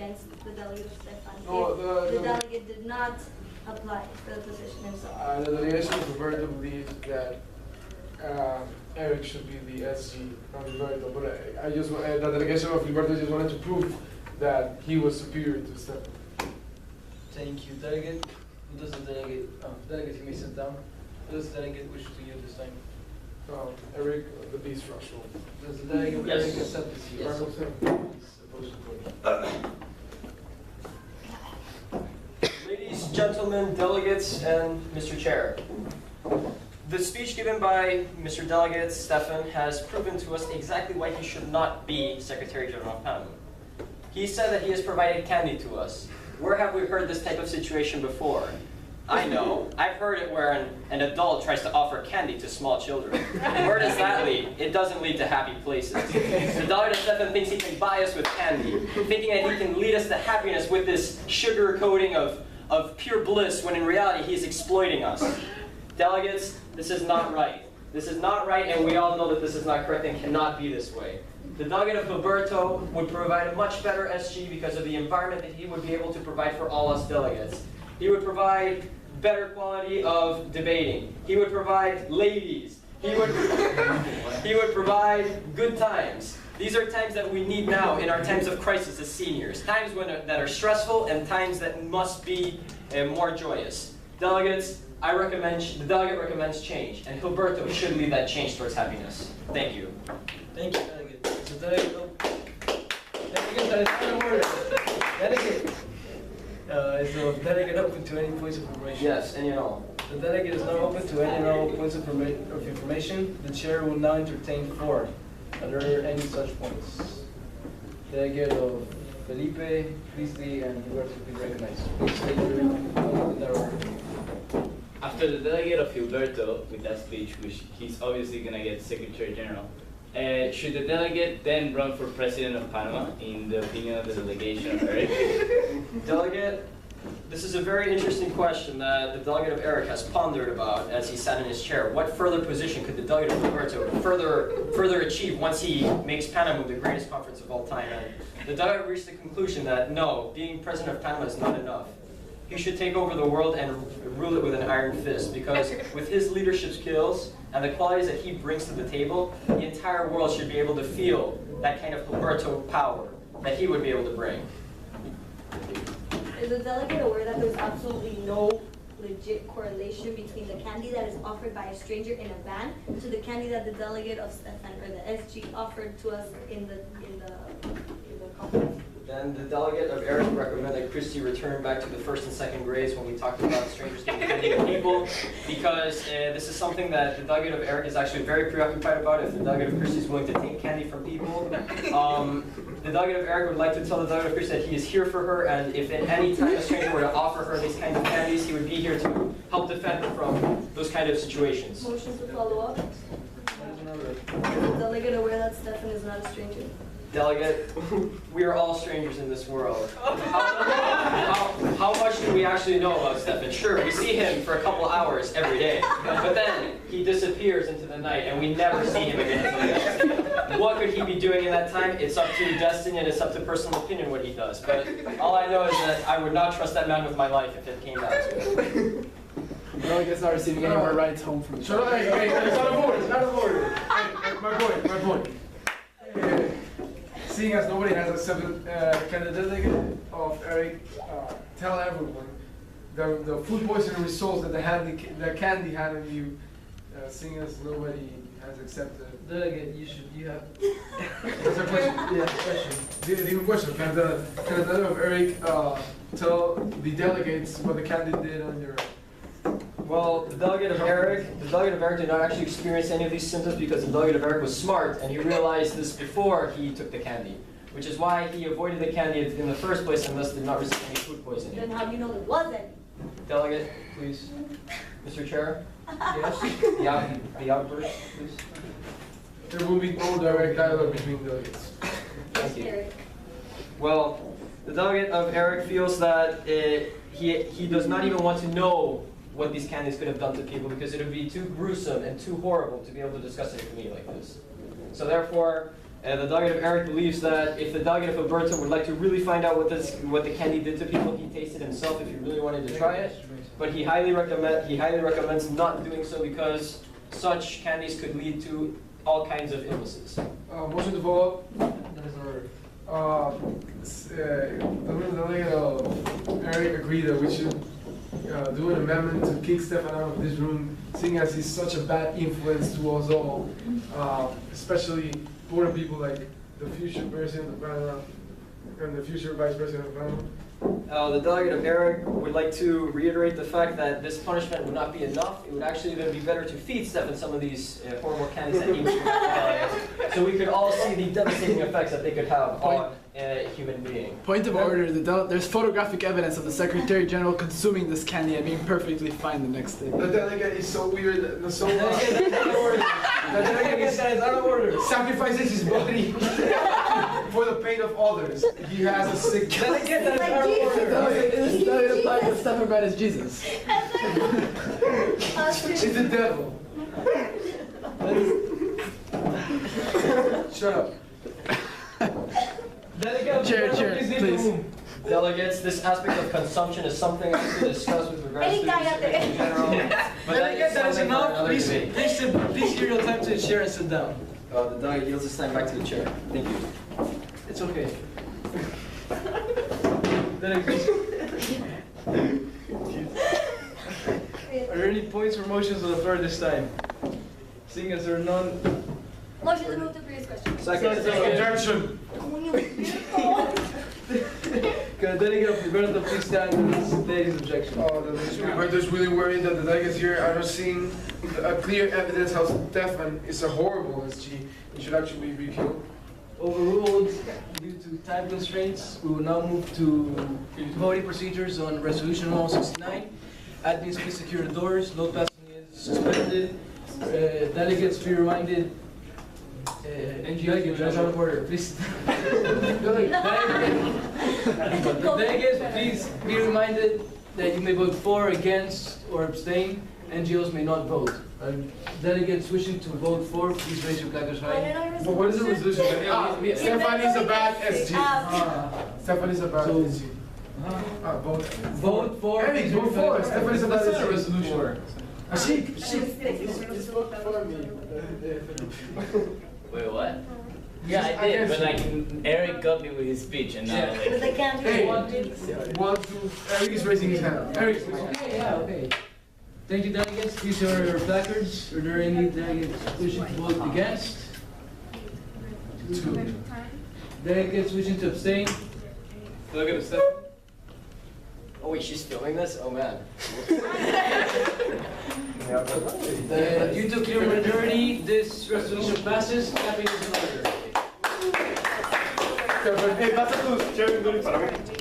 against the delegate of Stefan. No, The delegate did not apply for the position himself. The delegation of Roberto believes that Eric should be the SG, not Roberto. But the delegation of Roberto just wanted to prove that he was superior to Stefan. Thank you, delegate. Who does the delegate? Delegate, you may sit down. Who does the delegate wish to yield this time? Eric, the beast Russell. Does the delegate Yes. Eric accept this? Yes. Ladies, gentlemen, delegates, and Mr. Chair. The speech given by Mr. Delegate Stefan has proven to us exactly why he should not be Secretary General of Panamun. He said that he has provided candy to us. Where have we heard this type of situation before? I know. I've heard it where an adult tries to offer candy to small children. Where does that lead? It doesn't lead to happy places. The delegate Stefan thinks he can buy us with candy, thinking that he can lead us to happiness with this sugar coating of pure bliss, when in reality he's exploiting us. Delegates, this is not right. This is not right, and we all know that this is not correct and cannot be this way. The delegate of Roberto would provide a much better SG because of the environment that he would be able to provide for all us delegates. He would provide better quality of debating. He would provide ladies. He would provide good times. These are times that we need now in our times of crisis as seniors. Times that are stressful and times that must be more joyous. Delegates, the delegate recommends change, and Gilberto should lead that change towards happiness. Thank you. Thank you, delegate. So delegate, delegate, that is out of order. Delegate. Is the delegate open to any points of information? Yes, and you know. The delegate is not open to any and all points of information. The chair will now entertain 4. Are there any such points? Delegate of Felipe, Christy, and Gilberto, please recognize. Please state your in their order. After the delegate of Gilberto, with that speech, which he's obviously going to get Secretary General, should the delegate then run for President of Panama, in the opinion of the delegation of Eric? Delegate, this is a very interesting question that the delegate of Eric has pondered about as he sat in his chair. What further position could the delegate of Roberto further achieve once he makes Panamun the greatest conference of all time? And the delegate reached the conclusion that no, being president of Panama is not enough. He should take over the world and rule it with an iron fist, because with his leadership skills and the qualities that he brings to the table, the entire world should be able to feel that kind of Gilberto power that he would be able to bring. Is the delegate aware that there's absolutely no legit correlation between the candy that is offered by a stranger in a van to the candy that the delegate of Stefan or the SG offered to us in the conference? Then the delegate of Eric recommended that Christy return back to the 1st and 2nd grades when we talked about strangers giving candy to people, because this is something that the delegate of Eric is actually very preoccupied about. If the delegate of Christy is willing to take candy from people, the delegate of Eric would like to tell the delegate of Christy that he is here for her, and if at any time a stranger were to offer her these kind of candies, he would be here to help defend her from those kind of situations. Motion to follow up. Is the delegate aware that Stefan is not a stranger? Delegate, we are all strangers in this world. How much do we actually know about Stefan? Sure, we see him for a couple hours every day, but then he disappears into the night and we never see him again. What could he be doing in that time? It's up to destiny and it's up to personal opinion what he does. But all I know is that I would not trust that man with my life if it came down to it. Delegate's not receiving any more rides home from the Shut up, hey, it's out of order, it's out of order. Hey, my point. Seeing as nobody has accepted, can the delegate of Eric tell everyone the food poisoning results that the candy had in you, seeing as nobody has accepted? Delegate, you have. That's a question. Yeah, question. The question, can the delegate of Eric tell the delegates what the candy did on your... Well, the delegate of Eric did not actually experience any of these symptoms because the delegate of Eric was smart and he realized this before he took the candy, which is why he avoided the candy in the first place and thus did not receive any food poisoning. Then how do you know there was any? Delegate, please. Mr. Chair? Yes? The outburst, please. There will be no direct dialogue between delegates. Thank you. Eric. Well, the delegate of Eric feels that he does not even want to know what these candies could have done to people because it would be too gruesome and too horrible to be able to discuss it in a committee like this. So therefore, The delegate of Eric believes that if the delegate of Alberta would like to really find out what the candy did to people, he tasted himself if he really wanted to try it. But he highly recommends not doing so because such candies could lead to all kinds of illnesses. Motion to vote. That is order. The delegate of Eric agreed that we should do an amendment to kick Stefan out of this room, seeing as he's such a bad influence to us all, especially poor people like the future president of Panama and the future vice president of Panama. The delegate of Eric would like to reiterate the fact that this punishment would not be enough. It would actually even be better to feed Stefan some of these horrible candies that he was providing, so we could all see the devastating effects that they could have on a human being. Point of order, there's photographic evidence of the Secretary General consuming this candy and being perfectly fine the next day. The delegate is so weird, so The delegate is out of order. sacrifices his body for the pain of others. He has a sick Delegate, that is out of order. This doesn't apply to Stefan Bran as Jesus. It's the devil. Shut up. Delegate, Chair, please. Delegates, this aspect of consumption is something we should discuss with regards to the in general. But Delegate, that is something for enough. another Please, debate. please give your time to the chair and sit down. The delegate yields his time back to the chair. Thank you. It's okay. Delegate. Are there any points or motions on the floor this time? Seeing as there are none. Motion to move to previous question. Second. Objection. Can the delegate of Alberta please stand and state his objection? I'm just really worried that the delegates here are not seeing a clear evidence how Stefan is a horrible SG and should actually be killed. Overruled due to time constraints. We will now move to voting procedures on Resolution 169. Admins, please secure the doors. Load passing is suspended. Delegates, be reminded. Delegate, that's out of order. Please. Delegates, please be reminded that you may vote for, against, or abstain. NGOs may not vote. Delegates wishing to vote for, please raise your clappers high. But what is the resolution? Stefan is a bad SG. Stefan is a bad So- SG. Vote. Vote for. Eric, vote for. Stefan is a bad That's not a SG. resolution. Wait, what? Yeah, I did, but like Eric got me with his speech and now But they like. can't do Hey. it. 1, 2. Eric is raising his hand. Eric, Okay, yeah, okay. Thank you, delegates. These are your placards. Are there any delegates wishing to vote against? 2. Delegates wishing to abstain? Look at the stuff. Oh wait, she's filming this? Oh man. Due to clear majority, this resolution passes. Clapping is in order. Hey, pasa tu.